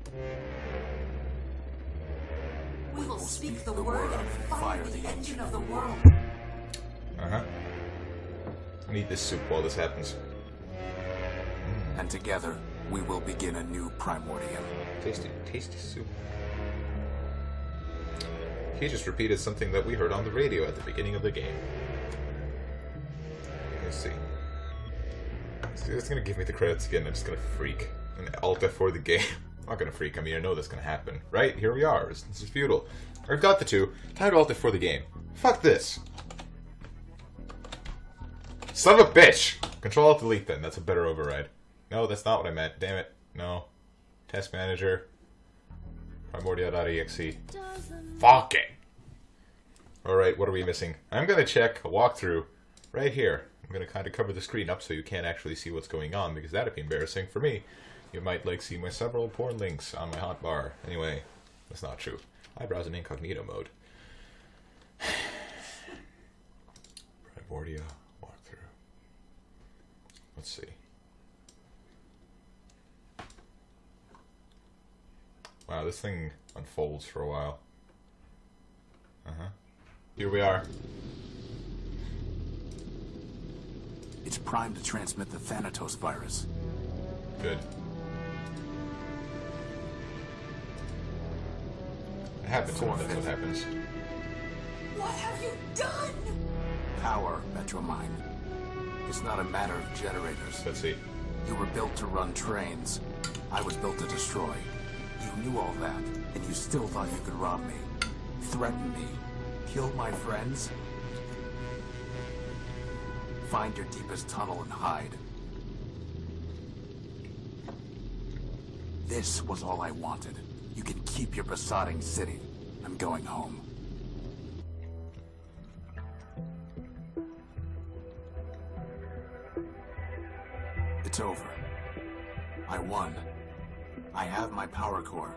We will speak the word and fire the engine of the world. Uh-huh. I need this soup while this happens. And together, we will begin a new Primordia. Tasty, tasty soup. He just repeated something that we heard on the radio at the beginning of the game. Let's see. It's gonna give me the credits again. I'm just gonna freak. And Alt F4 the game. I'm not gonna freak. I mean, I know that's gonna happen. Right? Here we are. This is futile. I've got the two. Time to Alt F4 the game. Fuck this. Son of a bitch! Control Alt Delete then. That's a better override. No, that's not what I meant. Damn it. No. Test Manager. Primordia.exe. Fuck it! Alright, what are we missing? I'm gonna check a walkthrough right here. I'm gonna kind of cover the screen up so you can't actually see what's going on, because that'd be embarrassing for me. You might, like, see my several porn links on my hotbar. Anyway, that's not true. I browse in incognito mode. Primordia walkthrough. Let's see. Wow, this thing unfolds for a while. Uh-huh. Here we are. It's primed to transmit the Thanatos virus. Good. It happens when that's what happens. What have you done? Power, Metromind. It's not a matter of generators. Let's see. You were built to run trains. I was built to destroy. You knew all that, and you still thought you could rob me, threaten me, kill my friends? Find your deepest tunnel and hide. This was all I wanted. You can keep your besotting city. I'm going home. It's over. I won. I have my power core.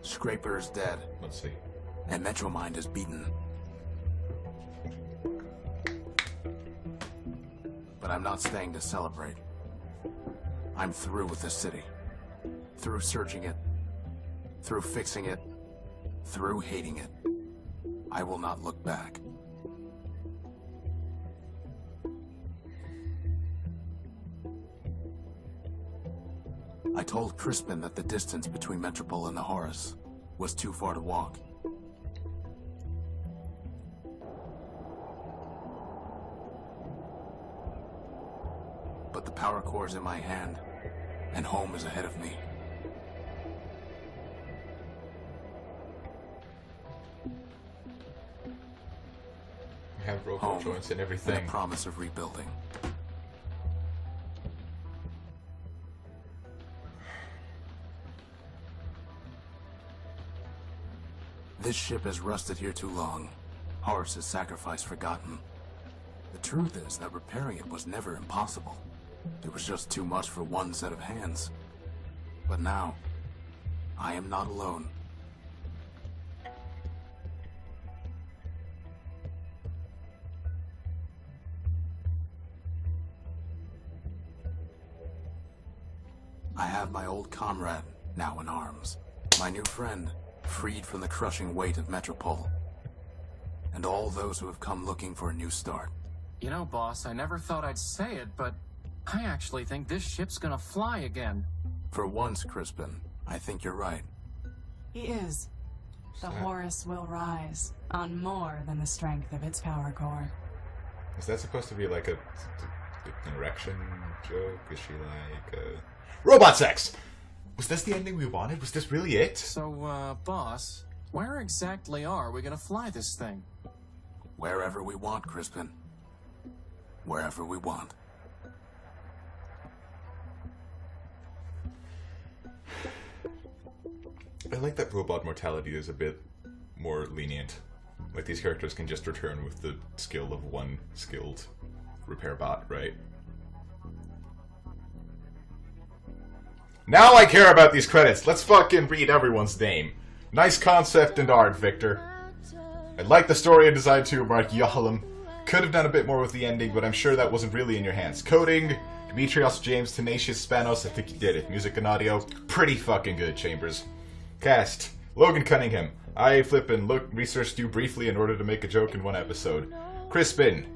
Scraper is dead. Let's see. And Metromind is beaten. But I'm not staying to celebrate. I'm through with the city. Through searching it. Through fixing it. Through hating it. I will not look back. I told Crispin that the distance between Metropole and the Horus was too far to walk. But the power core's in my hand, and home is ahead of me. I have rope Home, joints and and everything. the promise of rebuilding. This ship has rusted here too long. Horus's sacrifice forgotten. The truth is that repairing it was never impossible. It was just too much for one set of hands. But now, I am not alone. I have my old comrade, now in arms. My new friend, freed from the crushing weight of Metropole. And all those who have come looking for a new start. You know, boss, I never thought I'd say it, but I actually think this ship's gonna fly again. For once, Crispin, I think you're right. He is. The Horus will rise on more than the strength of its power core. Is that supposed to be like an erection joke? Is she like robot sex? Was this the ending we wanted? Was this really it? So, boss, where exactly are we gonna fly this thing? Wherever we want, Crispin. Wherever we want. I like that robot mortality is a bit more lenient. Like, these characters can just return with the skill of one skilled repair bot, right? Now I care about these credits. Let's fucking read everyone's name. Nice concept and art, Victor. I like the story and design too, Mark Yohalam. Could have done a bit more with the ending, but I'm sure that wasn't really in your hands. Coding, Demetrios, James, Tenacious, Spanos, I think you did it. Music and audio, pretty fucking good, Chambers. Cast, Logan Cunningham. I researched you briefly in order to make a joke in one episode. Crispin,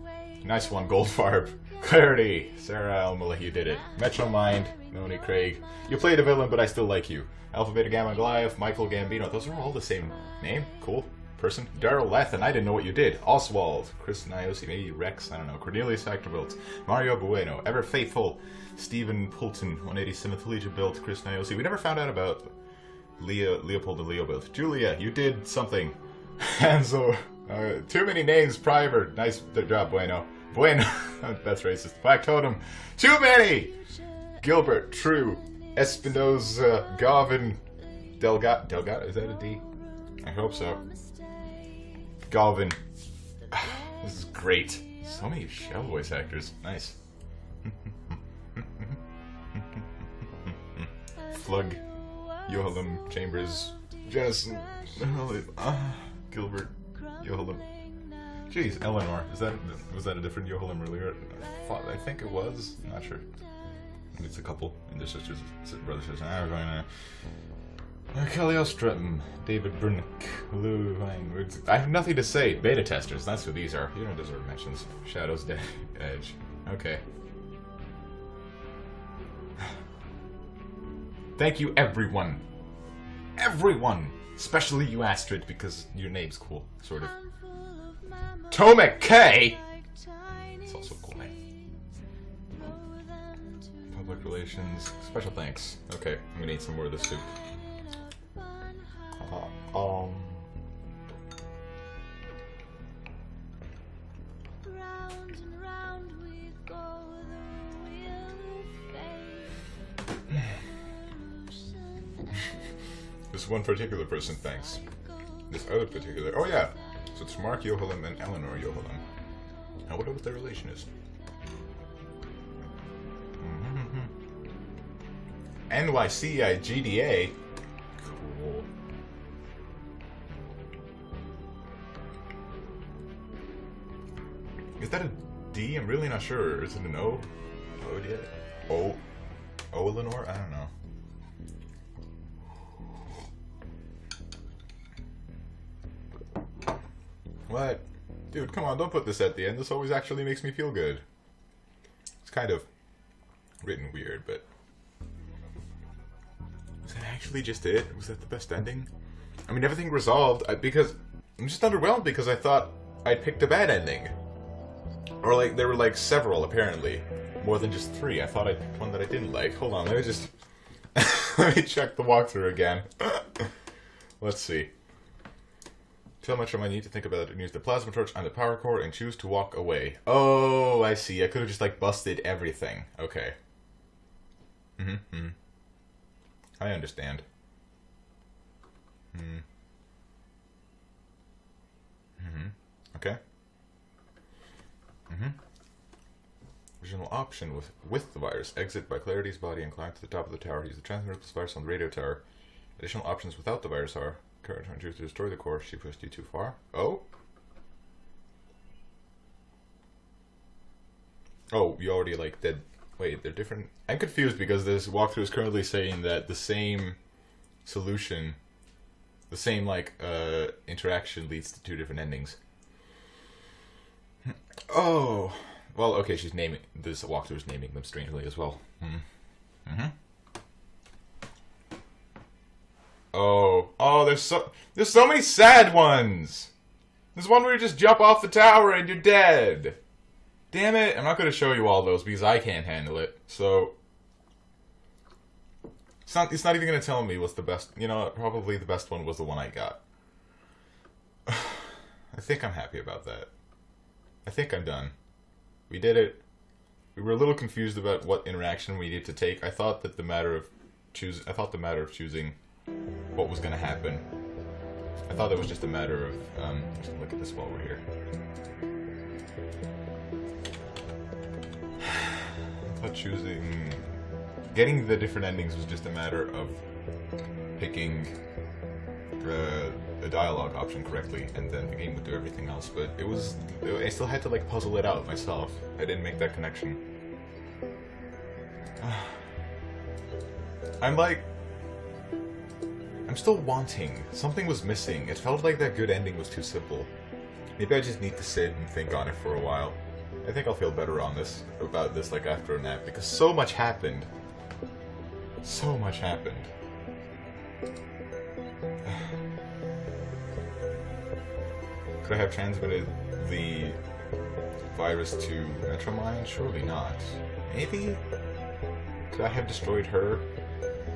nice one, Goldfarb. Clarity, Sarah Almala, you did it. Metro Mind, Noni Craig. You played a villain, but I still like you. Alpha Beta Gamma Goliath, Michael Gambino. Those are all the same name. Cool. Person. Daryl Lethan, I didn't know what you did. Oswald, Chris Niosi, maybe Rex, I don't know. Cornelius Actorbuilt, Mario Bueno, Ever Faithful, Stephen Poulton, 187th Legion built, Chris Niosi. We never found out about Leopold and Leo built. Julia, you did something. Hanzo, too many names, Priver. Nice job, Bueno. Bueno, that's racist. Black Totem, too many! Gilbert, True, Espinoza, Garvin, Delgado, is that a D? I hope so. Galvin. This is great. So many shell voice actors. Nice. Flug. Yohalam. Chambers. Jennison. Gilbert. Yohalam. Jeez, Eleanor. Was that a different Yohalam earlier? I think it was. Not sure. It's a couple. And their sisters, brother, sisters. I'm going to... Kelly Ostrom, David Brunick, Lou Vine. I have nothing to say. Beta testers, that's who these are. You don't deserve mentions. Shadows, Edge. Okay. Thank you, everyone. Everyone! Especially you, Astrid, because your name's cool, sort of. Tomek K! It's also a cool name. Public relations. Special thanks. Okay, I'm gonna eat some more of this soup. Round and round we go, the wheel of fate. This one particular person, thanks. This other particular... Oh yeah! So it's Mark Yohalam and Eleanor Yohalam. I wonder what their relation is. NYCIGDA? Cool. Is that a D? I'm really not sure. Is it an O? Oh, yeah. O? Eleanor? I don't know. What? Dude, come on, don't put this at the end. This always actually makes me feel good. It's kind of written weird, but... Was that actually just it? Was that the best ending? I mean, everything resolved, because... I'm just underwhelmed because I thought I picked a bad ending. Or, like, there were, like, several, apparently. More than just 3. I thought I picked one that I didn't like. Hold on, let me just... let me check the walkthrough again. Let's see. Tell much I need to think about it and use the plasma torch on the power core and choose to walk away. Oh, I see. I could have just, like, busted everything. Okay. I understand. Okay. Original option with the virus. Exit by Clarity's body and climb to the top of the tower. Use the transmitter plus virus on the radio tower. Additional options without the virus are... Current trying to destroy the core. She pushed you too far. Oh? Oh, you already, like, did... Wait, they're different... I'm confused because this walkthrough is currently saying that the same solution... The same, like, interaction leads to 2 different endings. Oh... Well, okay, she's naming... This walkthrough is naming them strangely as well. Oh, there's so many sad ones. There's one where you just jump off the tower and you're dead. Damn it! I'm not going to show you all those because I can't handle it. So it's not even going to tell me what's the best. You know, probably the best one was the one I got. I think I'm happy about that. I think I'm done. We did it. We were a little confused about what interaction we needed to take. I thought the matter of choosing what was going to happen. I thought it was just a matter of just look at this while we're here. I thought getting the different endings was just a matter of picking the dialogue option correctly, and then the game would do everything else. But I still had to like puzzle it out myself. I didn't make that connection. I'm still wanting. Something was missing. It felt like that good ending was too simple. Maybe I just need to sit and think on it for a while. I think I'll feel better about this like after a nap, because so much happened. So much happened. Could I have transmitted the virus to Metromine? Surely not. Maybe? Could I have destroyed her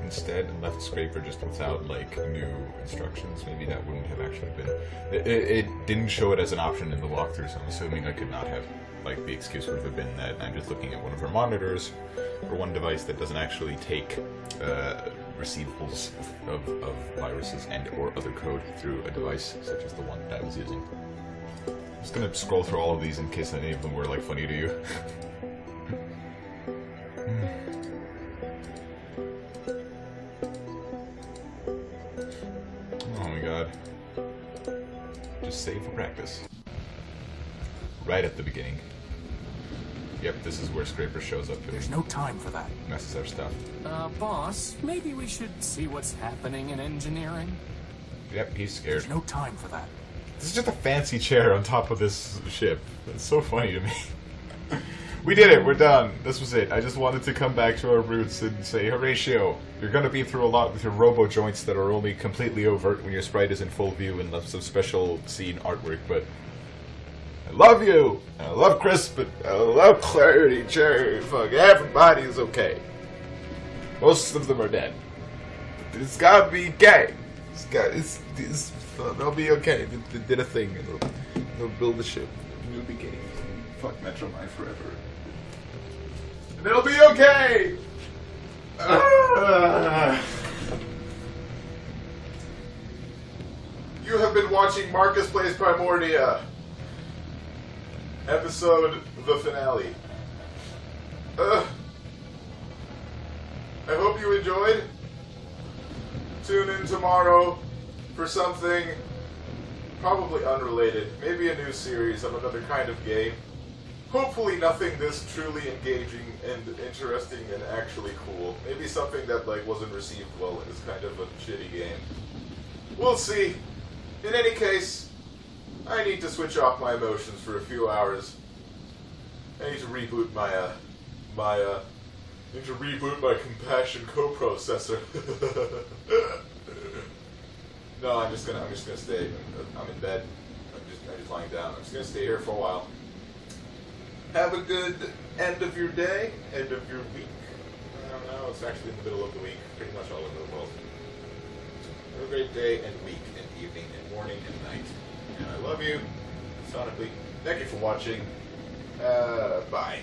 instead and left Scraper just without, like, new instructions? Maybe that wouldn't have actually been... It didn't show it as an option in the walkthrough, so I'm assuming I could not have, like, the excuse would have been that I'm just looking at one of her monitors, or one device that doesn't actually take receivables of viruses and or other code through a device such as the one that I was using. I'm just gonna scroll through all of these in case any of them were, like, funny to you. Oh my god. Just save for practice. Right at the beginning. Yep, this is where Scraper shows up. There's no time for that. Messes our stuff. Boss, maybe we should see what's happening in engineering? Yep, he's scared. There's no time for that. This is just a fancy chair on top of this ship. It's so funny to me. We did it, we're done. This was it. I just wanted to come back to our roots and say, Horatio, you're gonna be through a lot with your robo joints that are only completely overt when your sprite is in full view and some special scene artwork, but I love you! I love Crispin! I love Clarity, Cherry, fuck, everybody's okay. Most of them are dead. It's gotta be gay. They'll be okay. They did a thing. They'll build the ship. New beginning. Fuck Metromine forever. And it'll be okay! You have been watching Markus Plays Primordia. Episode the finale. I hope you enjoyed. Tune in tomorrow for something probably unrelated. Maybe a new series of another kind of game. Hopefully nothing this truly engaging and interesting and actually cool. Maybe something that like wasn't received well and is kind of a shitty game. We'll see. In any case, I need to switch off my emotions for a few hours. I need to reboot my compassion coprocessor. No, I'm just gonna stay. I'm in bed. I'm just lying down. I'm just gonna stay here for a while. Have a good end of your day, end of your week. I don't know, it's actually in the middle of the week, pretty much all over the world. Have a great day and week and evening and morning and night. And I love you, sonically. Thank you for watching. Bye.